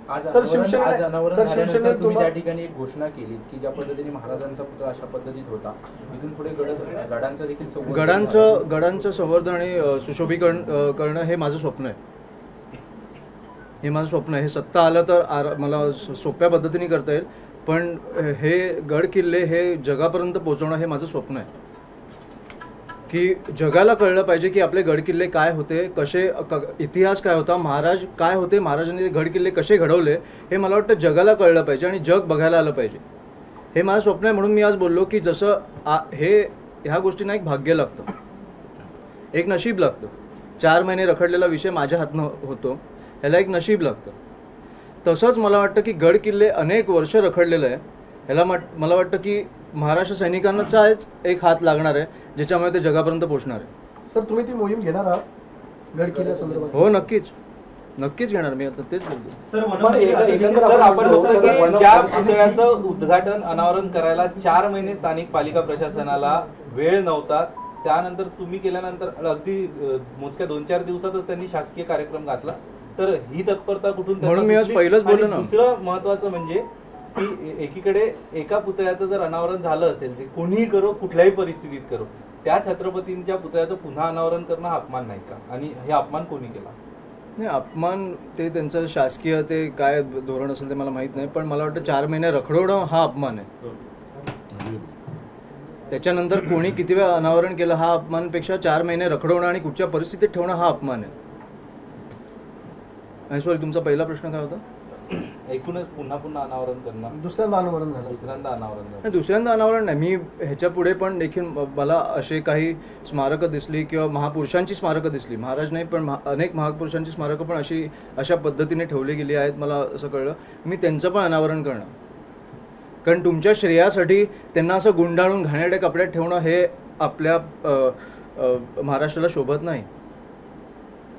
Sir शिवसेनेने तुम्ही त्या ठिकाणी एक घोषणा केली की ज्या पद्धतीने महाराजांचा पुतळा अशा पद्धतीत होता, इथून पुढे गडांचं देखील गडांचं संवर्धन आणि सुशोभीकरण करणं हे माझं स्वप्न आहे. हे माझं स्वप्न आहे. हे सत्ता आलं तर मला सोप्या पद्धतीने करता येईल, पण हे गड किल्ले हे जगापर्यंत पोहोचवणं हे माझं स्वप्न आहे. की जगाला कळलं पाहिजे की आपले गडकिल्ले काय होते, कसे इतिहास काय होता, महाराज काय होते, महाराजांनी गडकिल्ले कसे घडवले हे मला वाटतं जगाला कळलं पाहिजे आणि जग बघायला आलं पाहिजे. हे माझं स्वप्न आहे. म्हणून मी आज बोललो की जसं ह्या गोष्टींना एक भाग्य लागतं, एक नशीब लागतं. 4 महिने रखडलेला विषय माझ्या हातनं होतो, ह्याला एक नशीब लागतं. तसंच मला वाटतं की गडकिल्ले अनेक वर्ष रखडलेलं आहे, ह्याला मला वाटतं की महाराष्ट्र सैनिकांचाच एक हात लागणार आहे, ज्याच्यामुळे ते जगापर्यंत पोहोचणार आहे. सर तुम्ही ती मोहीम घेणार आहात गड किल्ल्या संदर्भात? हो, नक्कीच घेणार. मी आता तेच बोलतो. सर आपण ज्या पुतळ्याचं उद्घाटन अनावरण करायला 4 महिने स्थानिक पालिका प्रशासनाला वेळ नव्हता, त्यानंतर तुम्ही केल्यानंतर अगदी मोजक्या 2-4 दिवसातच त्यांनी शासकीय कार्यक्रम घातला, तर ही तत्परता कुठून? म्हणून मी आज पहिलंच बोललो ना. दुसरं महत्वाचं म्हणजे की एकीकडे एका पुतळ्याचं जर अनावरण झालं असेल, ते कोणीही करो, कुठल्याही परिस्थितीत करो, त्या छत्रपतींच्या पुतळ्याचं पुन्हा अनावरण करणं हा अपमान नाही का? आणि हे अपमान कोणी केला? नाही, अपमान ते त्यांचं शासकीय ते काय धोरण असेल ते मला माहीत नाही, पण मला वाटतं 4 महिने रखडवणं हा अपमान आहे. त्याच्यानंतर कोणी किती वेळा अनावरण केलं हा अपमानपेक्षा 4 महिने रखडवणं आणि कुठच्या परिस्थितीत ठेवणं हा अपमान आहे. आणि सॉरी, तुमचा पहिला प्रश्न काय होता? एकूणच पुन्हा अनावरण करणं. दुसऱ्यांदा अनावरण झालं. दुसऱ्यांदा अनावरण नाही. मी ह्याच्या पुढे पण देखील मला असे काही स्मारकं दिसली किंवा महापुरुषांची स्मारकं दिसली, महाराज नाही पण अनेक महापुरुषांची स्मारकं पण अशा पद्धतीने ठेवली गेली आहेत, मला असं कळलं. मी त्यांचं पण अनावरण करणार, कारण तुमच्या श्रेयासाठी त्यांना असं गुंडाळून घाणेरड्या कपड्यात ठेवणं हे आपल्या महाराष्ट्राला शोभत नाही.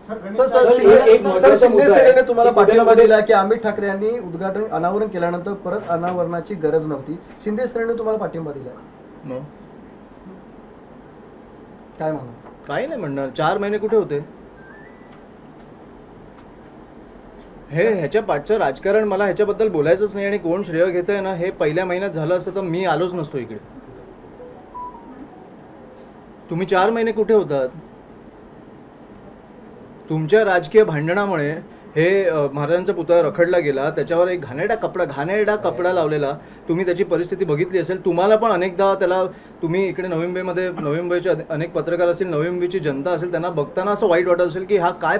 शिंदे सेनेने तुम्हाला पाठिंबा दिला की अमित ठाकरे यांनी उद्घाटन अनावरण केल्यानंतर परत अनावरणाची गरज नव्हती. शिंदे सेनेने तुम्हाला पाठिंबा दिला, काय म्हणून? काही नाही म्हणणार. 4 महिने कुठे होते? ह्याच्या पाठचं राजकारण मला ह्याच्याबद्दल बोलायचंच नाही. आणि कोण श्रेय घेत आहे ना, हे पहिल्या महिन्यात झालं असतं तर मी आलोच नसतो इकडे. तुम्ही 4 महिने कुठे होतात? तुमच्या राजकीय भांडणामुळे हे महाराजांचा पुतळा रखडला गेला, त्याच्यावर एक घाणेरडा कपडा लावलेला. तुम्ही त्याची परिस्थिती बघितली असेल. तुम्हाला पण अनेकदा त्याला तुम्ही इकडे नवी मुंबईचे अनेक पत्रकार असतील, नवी मुंबईची जनता असेल, त्यांना बघताना असं वाईट वाटत असेल की हा काय